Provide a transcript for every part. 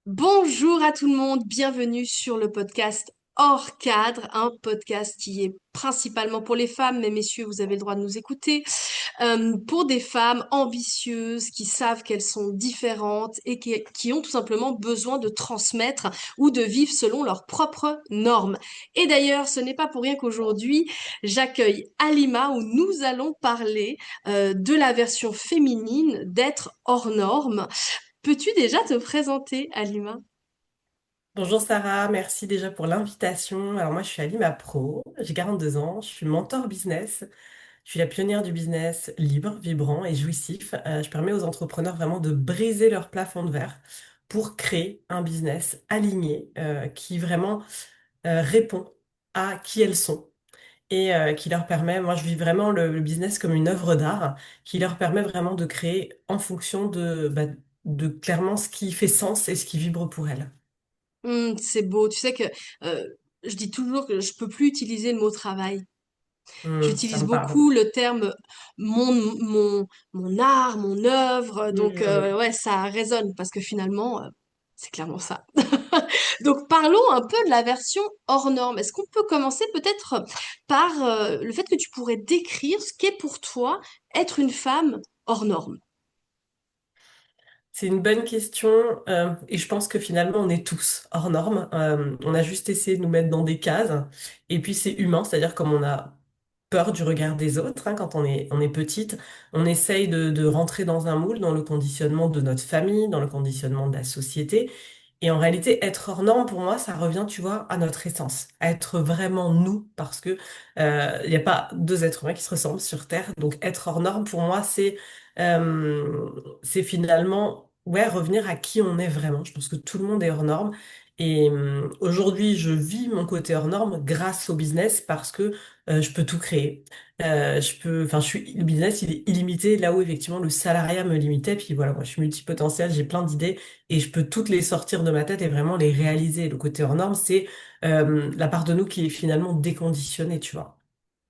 Bonjour à tout le monde, bienvenue sur le podcast Hors Cadre, un podcast qui est principalement pour les femmes, mais messieurs, vous avez le droit de nous écouter, pour des femmes ambitieuses qui savent qu'elles sont différentes et qui ont tout simplement besoin de transmettre ou de vivre selon leurs propres normes. Et d'ailleurs, ce n'est pas pour rien qu'aujourd'hui, j'accueille Alima où nous allons parler de la version féminine d'être hors norme. Peux-tu déjà te présenter, Alima? Bonjour Sarah, merci déjà pour l'invitation. Alors moi je suis Alima Pro, j'ai 42 ans, je suis mentor business, je suis la pionnière du business libre, vibrant et jouissif. Je permets aux entrepreneurs vraiment de briser leur plafond de verre pour créer un business aligné qui vraiment répond à qui elles sont et qui leur permet, moi je vis vraiment le business comme une œuvre d'art qui leur permet vraiment de créer en fonction de clairement ce qui fait sens et ce qui vibre pour elles. C'est beau. Tu sais que je dis toujours que je peux plus utiliser le mot travail. Ça J'utilise me parle. beaucoup le terme mon, mon art, mon œuvre. Donc, Hmm. ouais, ça résonne parce que finalement, c'est clairement ça. Donc, parlons un peu de la version hors norme. Est-ce qu'on peut commencer peut-être par le fait que tu pourrais décrire ce qu'est pour toi être une femme hors norme? C'est une bonne question et je pense que finalement on est tous hors normes. On a juste essayé de nous mettre dans des cases et puis c'est humain, c'est-à-dire comme on a peur du regard des autres quand on est petite, on essaye de rentrer dans un moule, dans le conditionnement de notre famille, dans le conditionnement de la société. Et en réalité, être hors norme, pour moi, ça revient, tu vois, à notre essence, à être vraiment nous, parce que il n'y a pas deux êtres humains qui se ressemblent sur Terre. Donc, être hors norme, pour moi, c'est finalement, ouais, revenir à qui on est vraiment. Je pense que tout le monde est hors norme. Et aujourd'hui, je vis mon côté hors norme grâce au business parce que je peux tout créer. Le business, il est illimité là où effectivement le salariat me limitait. Puis voilà, moi, je suis multipotentielle, j'ai plein d'idées et je peux toutes les sortir de ma tête et vraiment les réaliser. Le côté hors norme, c'est la part de nous qui est finalement déconditionnée, tu vois.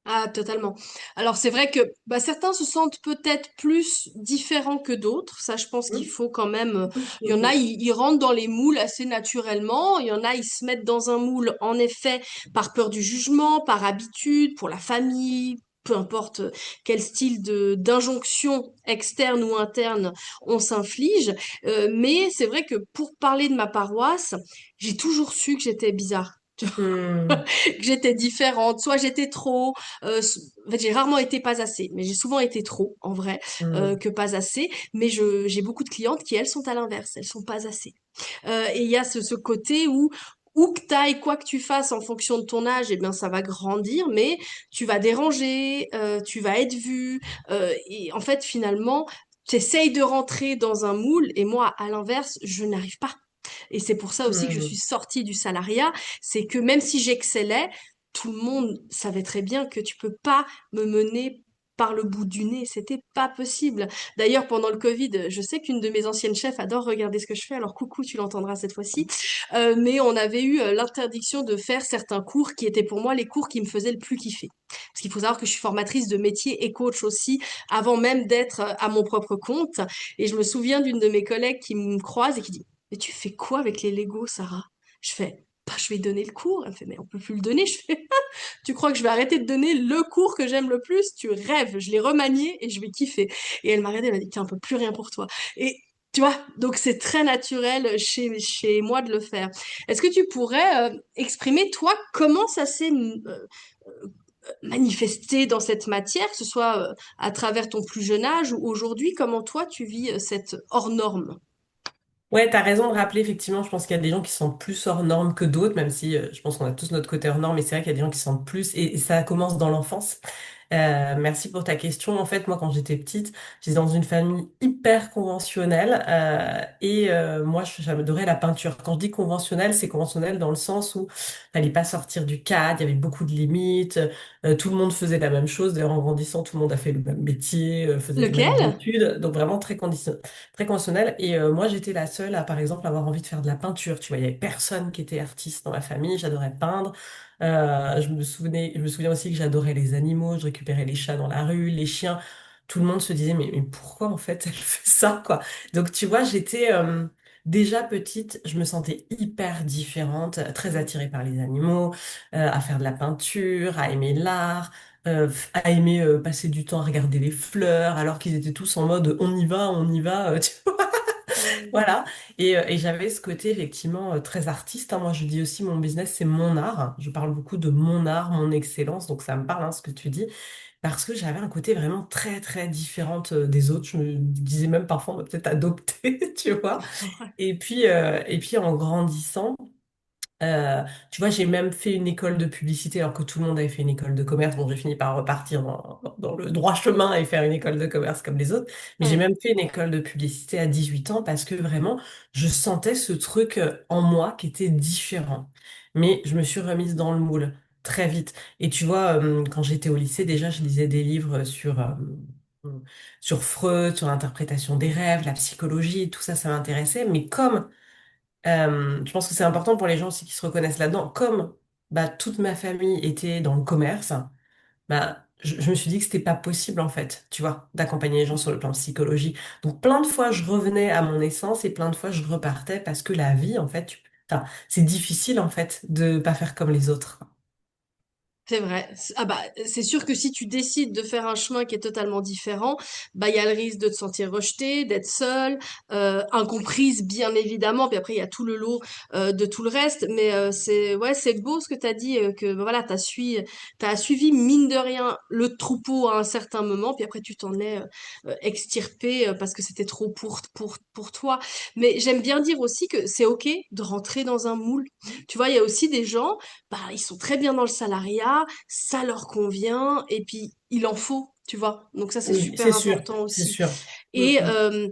Ah, totalement. Alors, c'est vrai que bah, certains se sentent peut-être plus différents que d'autres. Ça, je pense qu'il Mm. faut quand même. Il y en a, Mhm. ils rentrent dans les moules assez naturellement. Il y en a, ils se mettent dans un moule, en effet, par peur du jugement, par habitude, pour la famille. Peu importe quel style de d'injonction externe ou interne on s'inflige. Mais c'est vrai que pour parler de ma paroisse, j'ai toujours su que j'étais bizarre. Mm. Que j'étais différente, soit j'étais trop, en fait j'ai rarement été pas assez, mais j'ai souvent été trop en vrai Mm. que pas assez, mais j'ai beaucoup de clientes qui elles sont à l'inverse, elles sont pas assez. Et il y a ce côté où que t'ailles, quoi que tu fasses en fonction de ton âge, eh bien ça va grandir, mais tu vas déranger, tu vas être vu, et en fait finalement t'essayes de rentrer dans un moule, et moi à l'inverse je n'arrive pas. Et c'est pour ça aussi que je suis Mm. sortie du salariat, c'est que même si j'excellais, tout le monde savait très bien que tu peux pas me mener par le bout du nez, c'était pas possible. D'ailleurs, pendant le Covid, je sais qu'une de mes anciennes chefs adore regarder ce que je fais, alors coucou, tu l'entendras cette fois-ci. Mais on avait eu l'interdiction de faire certains cours qui étaient pour moi les cours qui me faisaient le plus kiffer. Parce qu'il faut savoir que je suis formatrice de métier et coach aussi, avant même d'être à mon propre compte. Et je me souviens d'une de mes collègues qui me croise et qui dit, mais tu fais quoi avec les Legos, Sarah? Je fais, bah, je vais donner le cours. Elle me fait, mais on peut plus le donner. Je fais, tu crois que je vais arrêter de donner le cours que j'aime le plus? Tu rêves, je l'ai remanié et je vais kiffer. Et elle m'a regardé, elle m'a dit, tiens, on peut plus rien pour toi. Et tu vois, donc c'est très naturel chez moi de le faire. Est-ce que tu pourrais exprimer, toi, comment ça s'est manifesté dans cette matière, que ce soit à travers ton plus jeune âge ou aujourd'hui, comment toi tu vis cette hors norme? Ouais, t'as raison de rappeler, effectivement, je pense qu'il y a des gens qui sont plus hors normes que d'autres, même si je pense qu'on a tous notre côté hors norme, mais c'est vrai qu'il y a des gens qui sont plus, et ça commence dans l'enfance. Merci pour ta question. En fait, moi, quand j'étais petite, j'étais dans une famille hyper conventionnelle moi, j'adorais la peinture. Quand je dis conventionnelle, c'est conventionnel dans le sens où fallait pas sortir du cadre, il y avait beaucoup de limites, tout le monde faisait la même chose. D'ailleurs, en grandissant, tout le monde a fait le même métier, faisait les mêmes Lequel? études, donc vraiment très conventionnel. Et moi, j'étais la seule à, par exemple, avoir envie de faire de la peinture. Tu vois, il y avait personne qui était artiste dans ma famille. J'adorais peindre. Je me souviens aussi que j'adorais les animaux. Je récupérais les chats dans la rue, les chiens. Tout le monde se disait, mais pourquoi en fait elle fait ça, quoi? Donc, tu vois, déjà petite, je me sentais hyper différente, très Mm. attirée par les animaux, à faire de la peinture, à aimer l'art, à aimer passer du temps à regarder les fleurs, alors qu'ils étaient tous en mode on y va, tu vois. Mm. Voilà. Et j'avais ce côté effectivement très artiste, hein. Moi, je dis aussi mon business, c'est mon art. Je parle beaucoup de mon art, mon excellence, donc ça me parle, hein, ce que tu dis, parce que j'avais un côté vraiment très, très différente des autres. Je me disais même parfois, on va peut-être adopter, tu vois. Et puis en grandissant, euh, tu vois, j'ai même fait une école de publicité alors que tout le monde avait fait une école de commerce. Bon, j'ai fini par repartir dans le droit chemin et faire une école de commerce comme les autres. Mais j'ai Ouais. même fait une école de publicité à 18 ans parce que vraiment, je sentais ce truc en moi qui était différent. Mais je me suis remise dans le moule très vite. Et tu vois, quand j'étais au lycée, déjà, je lisais des livres sur Freud, sur l'interprétation des rêves, la psychologie, tout ça, ça m'intéressait. Mais comme je pense que c'est important pour les gens aussi qui se reconnaissent là-dedans. Comme bah, toute ma famille était dans le commerce, bah, je me suis dit que c'était pas possible en fait, tu vois, d'accompagner les gens sur le plan psychologie. Donc plein de fois je revenais à mon essence et plein de fois je repartais parce que la vie en fait, enfin, c'est difficile en fait de pas faire comme les autres. C'est vrai. Ah bah, c'est sûr que si tu décides de faire un chemin qui est totalement différent, bah il y a le risque de te sentir rejetée, d'être seule, incomprise bien évidemment. Puis après il y a tout le lot de tout le reste. Mais c'est ouais, c'est beau ce que tu as dit que bah, voilà, t'as suivi mine de rien le troupeau à un certain moment. Puis après tu t'en es extirpé parce que c'était trop pour toi. Mais j'aime bien dire aussi que c'est ok de rentrer dans un moule. Tu vois, il y a aussi des gens bah, ils sont très bien dans le salariat, ça leur convient, et puis il en faut, tu vois. Donc ça, c'est Oui, super c'est sûr, important c'est aussi. sûr. Mm, Et mm,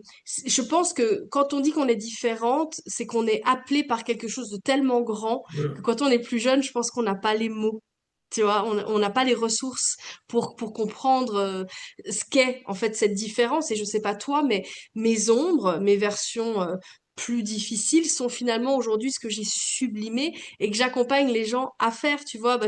je pense que quand on dit qu'on est différente, c'est qu'on est appelé par quelque chose de tellement grand que mm. quand on est plus jeune, je pense qu'on n'a pas les mots. Tu vois, on n'a pas les ressources pour comprendre ce qu'est en fait cette différence. Et je sais pas toi, mais mes ombres, mes versions plus difficiles sont finalement aujourd'hui ce que j'ai sublimé et que j'accompagne les gens à faire. Tu vois, bah,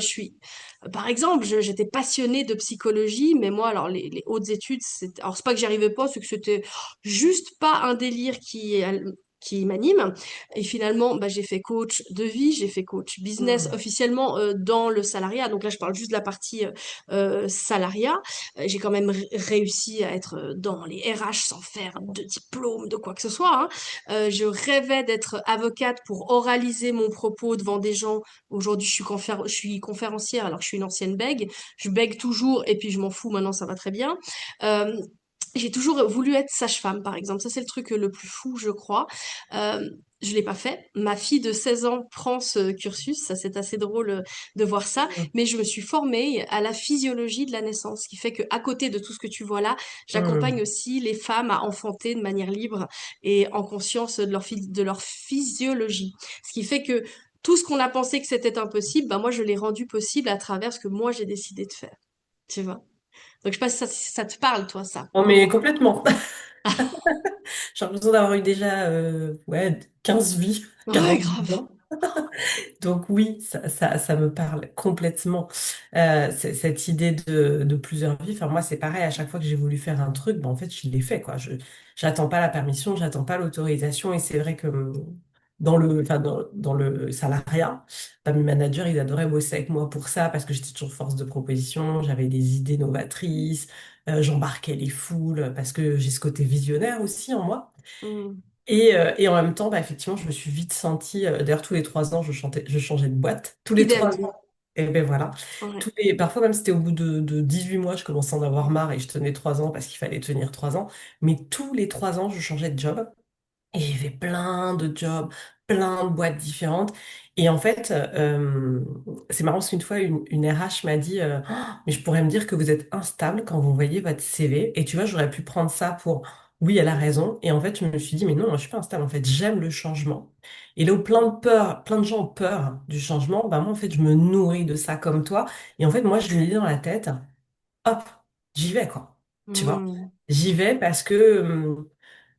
par exemple, j'étais passionnée de psychologie, mais moi, alors les hautes études, alors c'est pas que j'y arrivais pas, c'est que c'était juste pas un délire qui m'anime. Et finalement, bah, j'ai fait coach de vie, j'ai fait coach business Mm, officiellement dans le salariat. Donc là, je parle juste de la partie salariat. J'ai quand même réussi à être dans les RH sans faire de diplôme, de quoi que ce soit, hein. Je rêvais d'être avocate pour oraliser mon propos devant des gens. Aujourd'hui, je suis conférencière alors que je suis une ancienne bègue. Je bègue toujours et puis je m'en fous, maintenant ça va très bien. Euh, j'ai toujours voulu être sage-femme, par exemple. Ça, c'est le truc le plus fou, je crois. Je l'ai pas fait. Ma fille de 16 ans prend ce cursus. Ça, c'est assez drôle de voir ça. mm, Mais je me suis formée à la physiologie de la naissance, ce qui fait que, à côté de tout ce que tu vois là, j'accompagne mm. aussi les femmes à enfanter de manière libre et en conscience de leur physiologie. Ce qui fait que tout ce qu'on a pensé que c'était impossible, bah moi, je l'ai rendu possible à travers ce que moi, j'ai décidé de faire. Tu vois? Donc, je sais pas si ça te parle, toi, ça. Oh, mais complètement. J'ai l'impression d'avoir eu déjà ouais, 15 vies, Ouais, 40 grave. ans. Donc oui, ça me parle complètement. Cette idée de plusieurs vies, enfin moi c'est pareil, à chaque fois que j'ai voulu faire un truc, ben, en fait je l'ai fait, quoi. J'attends pas la permission, j'attends pas l'autorisation et c'est vrai que dans le salariat, ben, mes managers ils adoraient bosser avec moi pour ça parce que j'étais toujours force de proposition, j'avais des idées novatrices, j'embarquais les foules parce que j'ai ce côté visionnaire aussi en moi. Mm. Et en même temps, bah, effectivement, je me suis vite sentie. D'ailleurs, tous les 3 ans, je changeais de boîte. Tous les Idem. 3 ans. Et ben voilà. Ouais. Parfois, même c'était au bout de 18 mois, je commençais à en avoir marre et je tenais 3 ans parce qu'il fallait tenir 3 ans. Mais tous les 3 ans, je changeais de job. Et j'ai fait plein de jobs, plein de boîtes différentes. Et en fait, c'est marrant parce qu'une fois, une RH m'a dit Ah, mais je pourrais me dire que vous êtes instable quand vous voyez votre CV. Et tu vois, j'aurais pu prendre ça pour oui, elle a raison. Et en fait, je me suis dit mais non, moi, je suis pas instable. En fait, j'aime le changement. Et là où plein de gens ont peur du changement, bah moi, en fait, je me nourris de ça comme toi. Et en fait, moi, je l'ai dit dans la tête hop, j'y vais, quoi. Tu vois? Mm. J'y vais parce que.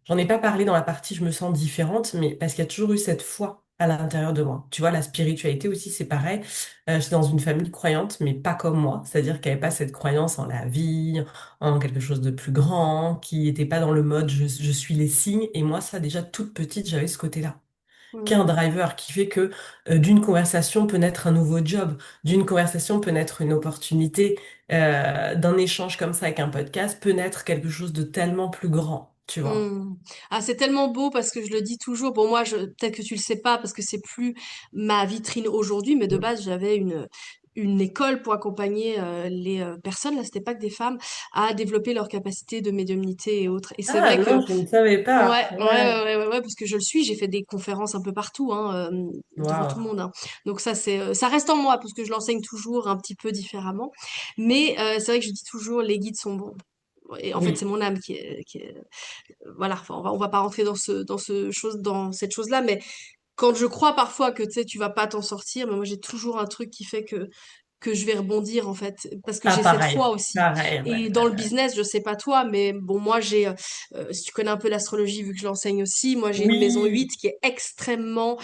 J'en ai pas parlé dans la partie je me sens différente, mais parce qu'il y a toujours eu cette foi. à l'intérieur de moi. Tu vois, la spiritualité aussi, c'est pareil. J'étais dans une famille croyante, mais pas comme moi. C'est-à-dire qu'il n'y avait pas cette croyance en la vie, en quelque chose de plus grand, qui n'était pas dans le mode je suis les signes. Et moi, ça, déjà, toute petite, j'avais ce côté-là. Qu'un Mm. driver qui fait que d'une conversation peut naître un nouveau job, d'une conversation peut naître une opportunité, d'un échange comme ça avec un podcast peut naître quelque chose de tellement plus grand, tu vois. Hmm. Ah, c'est tellement beau parce que je le dis toujours. Bon, moi, peut-être que tu le sais pas parce que c'est plus ma vitrine aujourd'hui, mais de Mm. base, j'avais une école pour accompagner les personnes, là, c'était pas que des femmes, à développer leurs capacités de médiumnité et autres. Et c'est Ah vrai que, non, je ne savais pas. Ouais. parce que je le suis, j'ai fait des conférences un peu partout, hein, devant tout le Waouh. monde, hein. Donc ça, ça reste en moi parce que je l'enseigne toujours un petit peu différemment. Mais c'est vrai que je dis toujours, les guides sont bons. Et en fait, c'est Oui, mon âme qui est voilà, enfin, on va pas rentrer dans cette chose-là, mais quand je crois parfois que tu sais, tu vas pas t'en sortir, mais moi j'ai toujours un truc qui fait que je vais rebondir en fait, parce que ah j'ai cette foi pareil, aussi. pareil, Et ouais, dans ouais, le business, je sais pas toi, mais bon, moi si tu connais un peu l'astrologie, vu que je l'enseigne aussi, moi j'ai une maison oui. 8 qui est extrêmement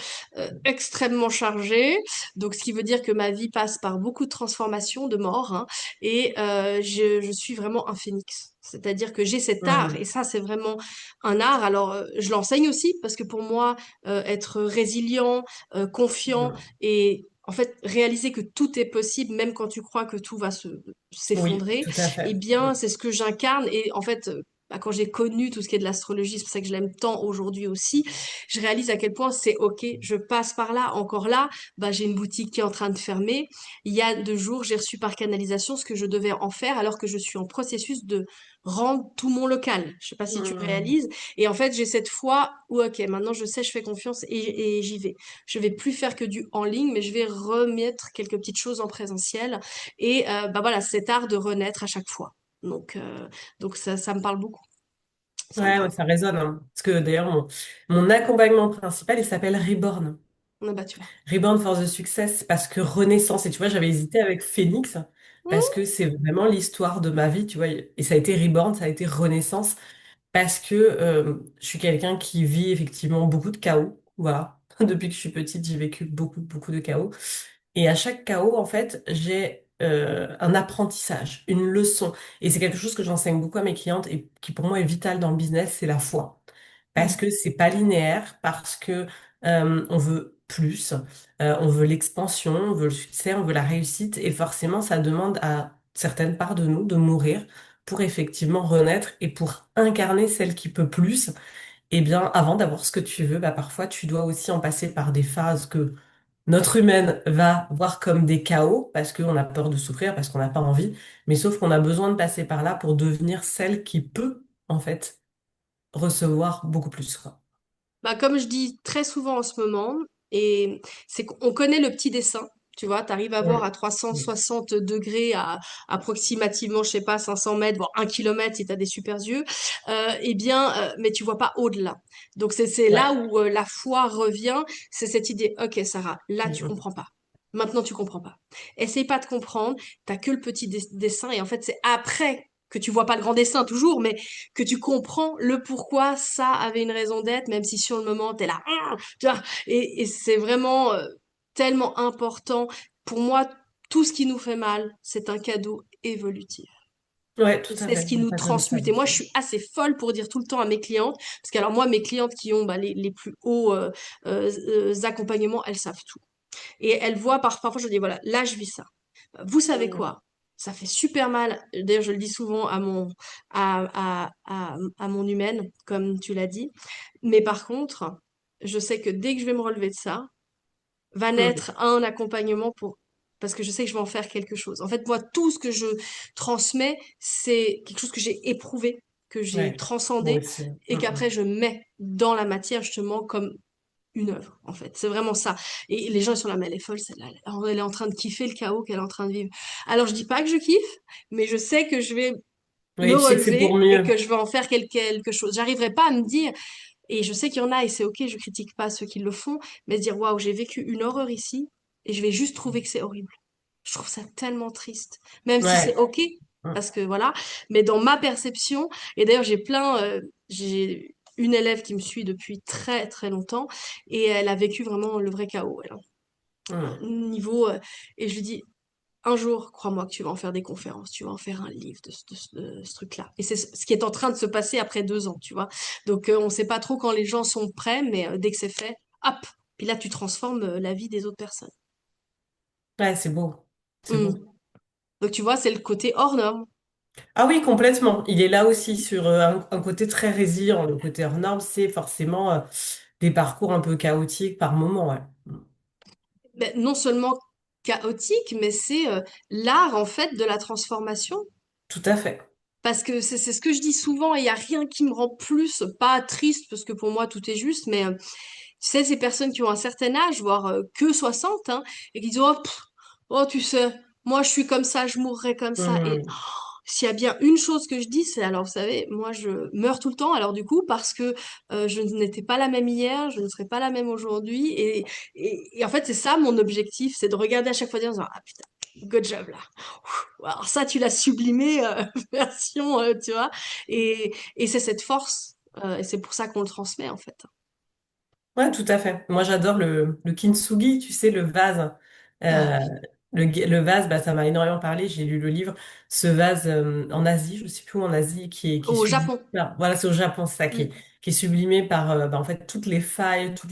chargée, donc ce qui veut dire que ma vie passe par beaucoup de transformations, de morts, hein, et je suis vraiment un phénix. C'est-à-dire que j'ai cet art, et Mhm. ça c'est vraiment un art. Alors je l'enseigne aussi, parce que pour moi, être résilient, confiant, Mhm. et en fait, réaliser que tout est possible, même quand tu crois que tout va Oui, s'effondrer, tout à eh fait. bien, c'est ce que j'incarne. Et en fait, bah, quand j'ai connu tout ce qui est de l'astrologie, c'est pour ça que je l'aime tant aujourd'hui aussi, je réalise à quel point c'est OK, je passe par là, encore là, bah, j'ai une boutique qui est en train de fermer. Il y a 2 jours, j'ai reçu par canalisation ce que je devais en faire alors que je suis en processus de rendre tout mon local. Je sais pas si tu Mhm. réalises. Et en fait, j'ai cette foi où, OK, maintenant je sais, je fais confiance et j'y vais. Je vais plus faire que du en ligne, mais je vais remettre quelques petites choses en présentiel. Et bah voilà, cet art de renaître à chaque fois. Donc ça me parle beaucoup. Ça me Ouais, parle ouais, ça beaucoup. résonne, hein. Parce que d'ailleurs, mon accompagnement principal, il s'appelle Reborn. Ah bah tu vois. Reborn for the Success, parce que Renaissance, et tu vois, j'avais hésité avec Phoenix, parce Mmh. que c'est vraiment l'histoire de ma vie, tu vois, et ça a été Reborn, ça a été Renaissance, parce que je suis quelqu'un qui vit effectivement beaucoup de chaos, voilà. Depuis que je suis petite, j'ai vécu beaucoup, beaucoup de chaos. Et à chaque chaos, en fait, j'ai un apprentissage, une leçon. Et c'est quelque chose que j'enseigne beaucoup à mes clientes et qui pour moi est vital dans le business, c'est la foi. Parce Mmh. que c'est pas linéaire, parce que on veut plus, on veut l'expansion, on veut le succès, on veut la réussite, et forcément, ça demande à certaines parts de nous de mourir pour effectivement renaître et pour incarner celle qui peut plus. Eh bien, avant d'avoir ce que tu veux, bah, parfois tu dois aussi en passer par des phases que notre humaine va voir comme des chaos parce qu'on a peur de souffrir, parce qu'on n'a pas envie, mais sauf qu'on a besoin de passer par là pour devenir celle qui peut, en fait, recevoir beaucoup plus, quoi. Bah, comme je dis très souvent en ce moment, et c'est qu'on connaît le petit dessin. Tu vois, tu arrives à voir à Mm. trois cent Mm. soixante degrés, à approximativement, je sais pas, 500 mètres, voire 1 kilomètre si tu as des super yeux. Eh bien, mais tu vois pas au-delà. Donc, c'est là Ouais. où la foi revient. C'est cette idée, OK, Sarah, là, tu Mm, comprends pas. Maintenant, tu comprends pas. Essaye pas de comprendre. T'as que le petit dessin. Et en fait, c'est après que tu vois pas le grand dessin toujours, mais que tu comprends le pourquoi ça avait une raison d'être, même si sur le moment, t'es là, tu vois, et c'est vraiment tellement important. Pour moi, tout ce qui nous fait mal, c'est un cadeau évolutif. mm. Ouais, tout Et à c'est ce fait. qui nous Ça, je le transmute. Et savais. moi, je suis assez folle pour dire tout le temps à mes clientes, parce que alors moi, mes clientes qui ont bah, les plus hauts accompagnements, elles savent tout. Et elles voient parfois, je dis, voilà, là, je vis ça. Vous savez Mm. quoi? Ça fait super mal. D'ailleurs, je le dis souvent à mon humaine, comme tu l'as dit. Mais par contre, je sais que dès que je vais me relever de ça, va Mm. naître un accompagnement parce que je sais que je vais en faire quelque chose. En fait, moi, tout ce que je transmets, c'est quelque chose que j'ai éprouvé, que j'ai Ouais, moi transcendé aussi. et qu'après je mets dans la matière justement comme une œuvre, en fait. C'est vraiment ça. Et les gens, ils sont là, mais elle est folle, celle-là. Elle est en train de kiffer le chaos qu'elle est en train de vivre. Alors, je dis pas que je kiffe, mais je sais que je vais me Oui, tu sais que c'est pour relever et mieux. que je vais en faire quelque chose. J'arriverai pas à me dire, et je sais qu'il y en a, et c'est ok, je critique pas ceux qui le font, mais se dire, waouh, j'ai vécu une horreur ici, et je vais juste trouver que c'est horrible. Je trouve ça tellement triste. Même si c'est Ouais. ok, Mm. parce que voilà, mais dans ma perception, et d'ailleurs, j'ai plein, une élève qui me suit depuis très très longtemps et elle a vécu vraiment le vrai chaos, elle, hein. Hmm. Niveau, et je lui dis, un jour, crois-moi que tu vas en faire des conférences, tu vas en faire un livre de ce truc-là. Et c'est ce qui est en train de se passer après 2 ans, tu vois. Donc, on ne sait pas trop quand les gens sont prêts, mais dès que c'est fait, hop! Puis là, tu transformes la vie des autres personnes. Ouais, c'est beau. C'est Hmm. beau. Donc, tu vois, c'est le côté hors norme. Ah oui, complètement. Il est là aussi sur un côté très résilient. Le côté hors norme, c'est forcément des parcours un peu chaotiques par moment, ouais. Ben, non seulement chaotique, mais c'est l'art, en fait, de la transformation. Tout à fait. Parce que c'est ce que je dis souvent, et il n'y a rien qui me rend plus, pas triste, parce que pour moi tout est juste, mais tu sais, ces personnes qui ont un certain âge, voire que 60, hein, et qui disent, oh, oh, tu sais, moi je suis comme ça, je mourrai comme ça. Et Hmm. s'il y a bien une chose que je dis, c'est, alors vous savez, moi je meurs tout le temps, alors du coup, parce que je n'étais pas la même hier, je ne serai pas la même aujourd'hui. Et en fait, c'est ça mon objectif, c'est de regarder à chaque fois dire, ah putain, good job là. Alors ça, tu l'as sublimé, version, tu vois. Et c'est cette force, et c'est pour ça qu'on le transmet en fait. Ouais, tout à fait. Moi, j'adore le kintsugi, tu sais, le vase. Ah Euh, oui. le vase, bah, ça m'a énormément parlé. J'ai lu le livre. Ce vase en Asie, je sais plus où en Asie, qui est Au sublimé. Japon. Voilà, c'est au Japon, c'est ça, Mm. qui est sublimé par bah, en fait toutes les failles, tous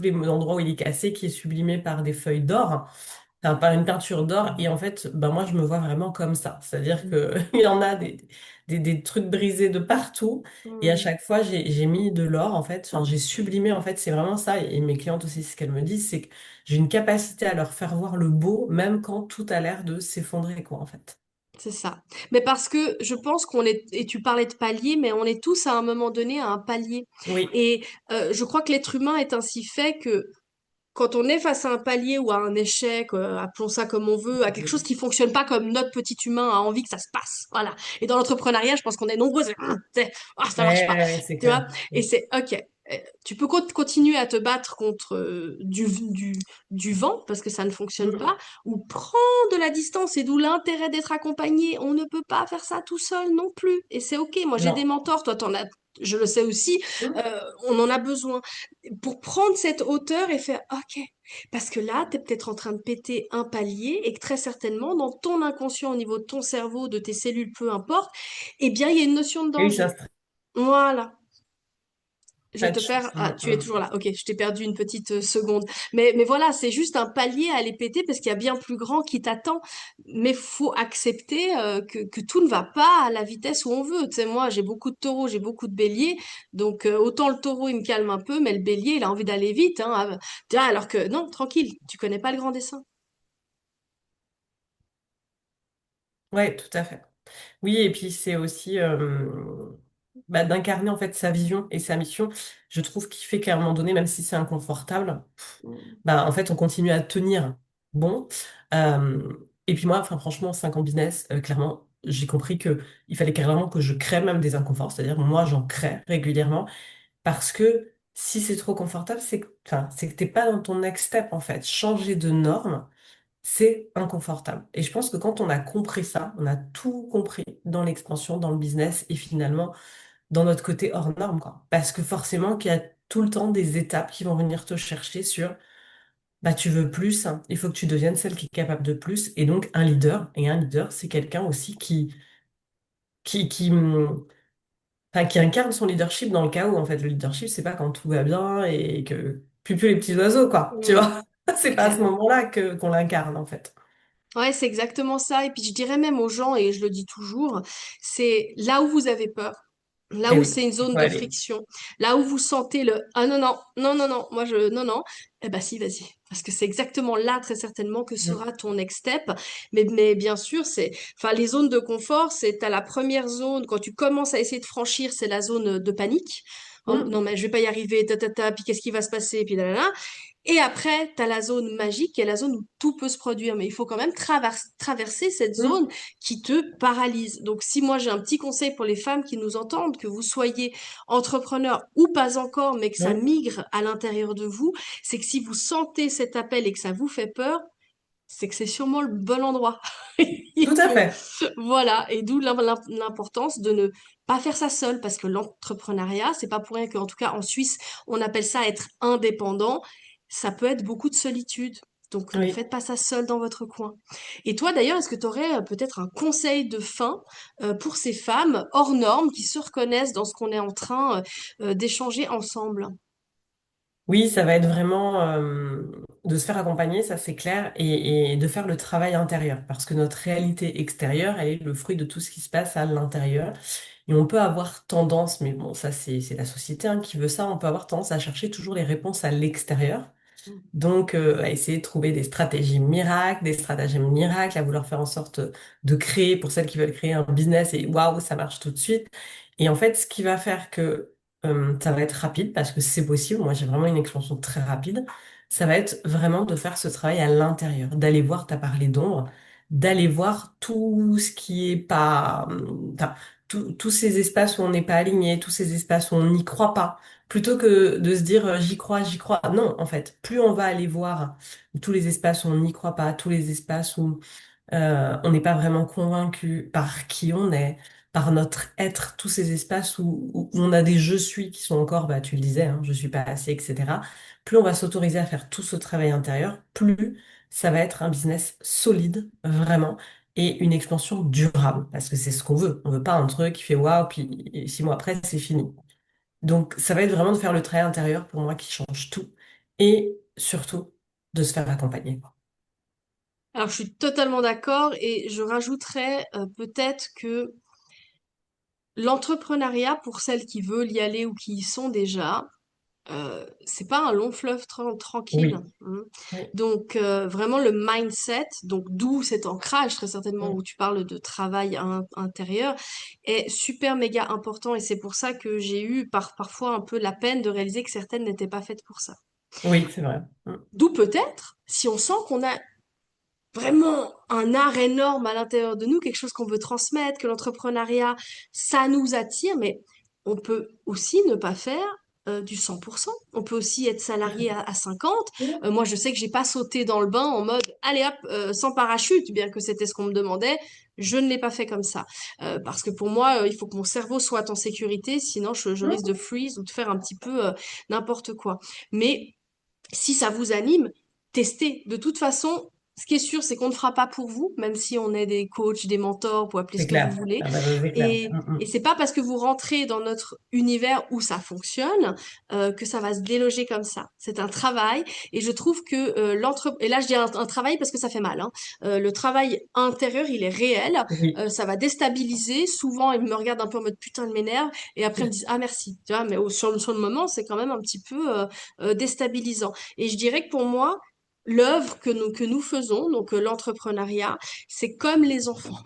les endroits où il est cassé, qui est sublimé par des feuilles d'or. Enfin, par une peinture d'or. Et en fait, ben moi, je me vois vraiment comme ça. C'est-à-dire que il y en a des trucs brisés de partout. Et à Mm. chaque fois, j'ai mis de l'or, en fait. Enfin, j'ai sublimé, en fait. C'est vraiment ça. Et mes clientes aussi, ce qu'elles me disent, c'est que j'ai une capacité à leur faire voir le beau, même quand tout a l'air de s'effondrer, quoi, en fait. C'est ça. Mais parce que je pense qu'on est, et tu parlais de palier, mais on est tous à un moment donné à un palier. Oui. Et je crois que l'être humain est ainsi fait que quand on est face à un palier ou à un échec, appelons ça comme on veut, à quelque chose qui fonctionne pas comme notre petit humain a envie que ça se passe. Voilà. Et dans l'entrepreneuriat, je pense qu'on est nombreux, ça marche pas. Ouais, c'est Tu vois? clair. Et c'est OK. Tu peux continuer à te battre contre du vent parce que ça ne fonctionne Mm. pas, ou prendre de la distance, et d'où l'intérêt d'être accompagné. On ne peut pas faire ça tout seul non plus. Et c'est OK. Moi, j'ai des Non. mentors, toi, t'en as, je le sais aussi, Mm. on en a besoin pour prendre cette hauteur et faire OK. Parce que là, tu es peut-être en train de péter un palier et que très certainement, dans ton inconscient, au niveau de ton cerveau, de tes cellules, peu importe, eh bien, il y a une notion de Et oui, ça danger. se Voilà. Je te stretch. perds. Ah, Mm, tu es mm. toujours là. Ok, je t'ai perdu une petite seconde. Mais voilà, c'est juste un palier à aller péter parce qu'il y a bien plus grand qui t'attend. Mais faut accepter que tout ne va pas à la vitesse où on veut. Tu sais, moi, j'ai beaucoup de taureaux, j'ai beaucoup de béliers. Donc, autant le taureau, il me calme un peu, mais le bélier, il a envie d'aller vite, hein. Alors que non, tranquille, tu connais pas le grand dessin. Ouais, tout à fait. Oui, et puis c'est aussi bah, d'incarner en fait sa vision et sa mission. Je trouve qu'il fait qu'à un moment donné, même si c'est inconfortable, Mm. bah, en fait, on continue à tenir bon. Euh, et puis moi, enfin, franchement, 5 ans de business, clairement, j'ai compris que il fallait carrément que je crée même des inconforts. C'est-à-dire, moi, j'en crée régulièrement parce que si c'est trop confortable, enfin, c'est que t'es pas dans ton next step en fait. Changer de norme, c'est inconfortable. Et je pense que quand on a compris ça, on a tout compris dans l'expansion, dans le business et finalement dans notre côté hors norme, quoi. Parce que forcément qu'il y a tout le temps des étapes qui vont venir te chercher sur, bah, tu veux plus, hein. Il faut que tu deviennes celle qui est capable de plus. Et donc, un leader, et un leader, c'est quelqu'un aussi qui, enfin, qui incarne son leadership dans le chaos. En fait, le leadership, c'est pas quand tout va bien et que plus les petits oiseaux, quoi. Tu Mm. vois? C'est C'est pas à ce clair. moment-là qu'on l'incarne, en fait. Ouais, c'est exactement ça. Et puis je dirais même aux gens, et je le dis toujours, c'est là où vous avez peur, là Eh où oui, c'est une il zone faut de aller. friction, là où vous sentez le ah non, non, non, non, non, moi je non, non, eh ben si, vas-y. Parce que c'est exactement là, très certainement, que Mm. sera ton next step. Mais bien sûr, enfin, les zones de confort, c'est à la première zone, quand tu commences à essayer de franchir, c'est la zone de panique. Oh, Mm. non, mais je vais pas y arriver, puis qu'est-ce qui va se passer, puis là. Et après, tu as la zone magique, qui est la zone où tout peut se produire. Mais il faut quand même traverser cette Mm. zone qui te paralyse. Donc, si moi j'ai un petit conseil pour les femmes qui nous entendent, que vous soyez entrepreneur ou pas encore, mais que ça Oui. migre à l'intérieur de vous, c'est que si vous sentez cet appel et que ça vous fait peur, c'est que c'est sûrement le bon endroit. Tout Il à faut, fait. voilà. Et d'où l'importance de ne pas faire ça seul, parce que l'entrepreneuriat, c'est pas pour rien qu'en tout cas en Suisse, on appelle ça être indépendant. Ça peut être beaucoup de solitude. Donc ne Oui. faites pas ça seul dans votre coin. Et toi d'ailleurs, est-ce que tu aurais peut-être un conseil de fin pour ces femmes hors normes qui se reconnaissent dans ce qu'on est en train d'échanger ensemble? Oui, ça va être vraiment de se faire accompagner, ça c'est clair, et de faire le travail intérieur, parce que notre réalité extérieure, elle est le fruit de tout ce qui se passe à l'intérieur. Et on peut avoir tendance, mais bon, ça c'est la société hein, qui veut ça, on peut avoir tendance à chercher toujours les réponses à l'extérieur. Donc, à essayer de trouver des stratégies miracles, des stratagèmes miracles, à vouloir faire en sorte de créer, pour celles qui veulent créer un business, et waouh, ça marche tout de suite. Et en fait, ce qui va faire que ça va être rapide, parce que c'est possible, moi j'ai vraiment une expansion très rapide, ça va être vraiment de faire ce travail à l'intérieur, d'aller voir, t'as parlé d'ombre, d'aller voir tout ce qui est pas, enfin, tous ces espaces où on n'est pas aligné, tous ces espaces où on n'y croit pas. Plutôt que de se dire j'y crois, j'y crois. Non, en fait, plus on va aller voir tous les espaces où on n'y croit pas, tous les espaces où on n'est pas vraiment convaincu par qui on est, par notre être, tous ces espaces où on a des je suis qui sont encore, bah, tu le disais, hein, je suis pas assez, etc. Plus on va s'autoriser à faire tout ce travail intérieur, plus ça va être un business solide, vraiment, et une expansion durable, parce que c'est ce qu'on veut. On veut pas un truc qui fait waouh, puis 6 mois après, c'est fini. Donc, ça va être vraiment de faire le travail intérieur pour moi qui change tout. Et surtout, de se faire accompagner. Alors, je suis totalement d'accord et je rajouterais peut-être que l'entrepreneuriat, pour celles qui veulent y aller ou qui y sont déjà, c'est pas un long fleuve tranquille. Oui, Hein. oui, Donc, vraiment le mindset, donc d'où cet ancrage très certainement oui. où tu parles de travail intérieur, est super méga important et c'est pour ça que j'ai eu parfois un peu la peine de réaliser que certaines n'étaient pas faites pour ça. Oui, c'est vrai. Mm. D'où peut-être, si on sent qu'on a vraiment un art énorme à l'intérieur de nous, quelque chose qu'on veut transmettre, que l'entrepreneuriat, ça nous attire, mais on peut aussi ne pas faire du 100%. On peut aussi être salarié à 50. Moi, je sais que j'ai pas sauté dans le bain en mode, allez hop, sans parachute, bien que c'était ce qu'on me demandait. Je ne l'ai pas fait comme ça. Parce que pour moi, il faut que mon cerveau soit en sécurité, sinon je risque de freeze ou de faire un petit peu n'importe quoi. Mais si ça vous anime, testez. De toute façon, ce qui est sûr, c'est qu'on ne fera pas pour vous, même si on est des coachs, des mentors, vous pouvez appeler ce C'est que vous clair. voulez. Ah bah, ça, c'est clair. Et, Mm, et mm. c'est pas parce que vous rentrez dans notre univers où ça fonctionne que ça va se déloger comme ça. C'est un travail, et je trouve que et là je dis un travail parce que ça fait mal. Hein. Le travail intérieur, il est réel. Oui, Ça va déstabiliser. Souvent, ils me regardent un peu en mode putain, de m'énerve, et après ils me disent ah merci. Tu vois, mais sur le moment, c'est quand même un petit peu déstabilisant. Et je dirais que pour moi, l'œuvre que nous faisons, donc l'entrepreneuriat, c'est comme les enfants.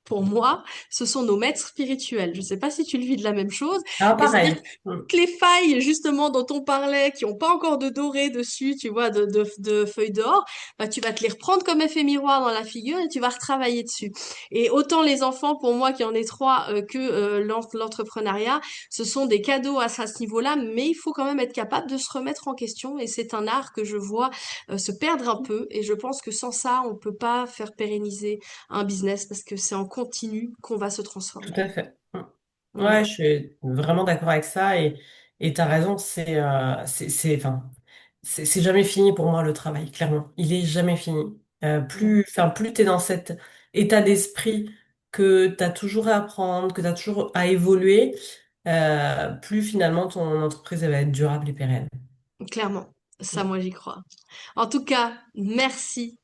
Pour moi, ce sont nos maîtres spirituels. Je ne sais pas si tu le vis de la même chose, ah, mais c'est-à-dire pareil. Mm. que les failles, justement, dont on parlait, qui n'ont pas encore de doré dessus, tu vois, de feuilles d'or, bah, tu vas te les reprendre comme effet miroir dans la figure et tu vas retravailler dessus. Et autant les enfants, pour moi, qui en ai trois, que l'entrepreneuriat, ce sont des cadeaux à ce niveau-là, mais il faut quand même être capable de se remettre en question et c'est un art que je vois se perdre un peu et je pense que sans ça, on peut pas faire pérenniser un business parce que c'est en continu qu'on va se Tout transformer. à fait. Mm. Ouais, Mm. je suis vraiment d'accord avec ça et t'as raison, enfin, c'est jamais fini pour moi le travail, clairement. Il est jamais fini. Plus t'es dans cet état d'esprit que t'as toujours à apprendre, que t'as toujours à évoluer, plus finalement ton entreprise elle va être durable et pérenne. Clairement, ça, moi, j'y crois. En tout cas, merci.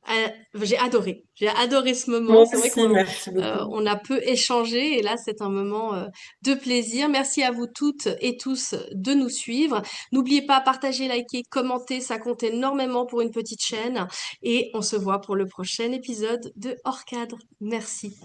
J'ai adoré. J'ai adoré ce moment. Moi C'est vrai aussi, qu'on merci beaucoup. on a peu échangé et là, c'est un moment de plaisir. Merci à vous toutes et tous de nous suivre. N'oubliez pas, partager, liker, commenter, ça compte énormément pour une petite chaîne et on se voit pour le prochain épisode de Hors Cadre. Merci.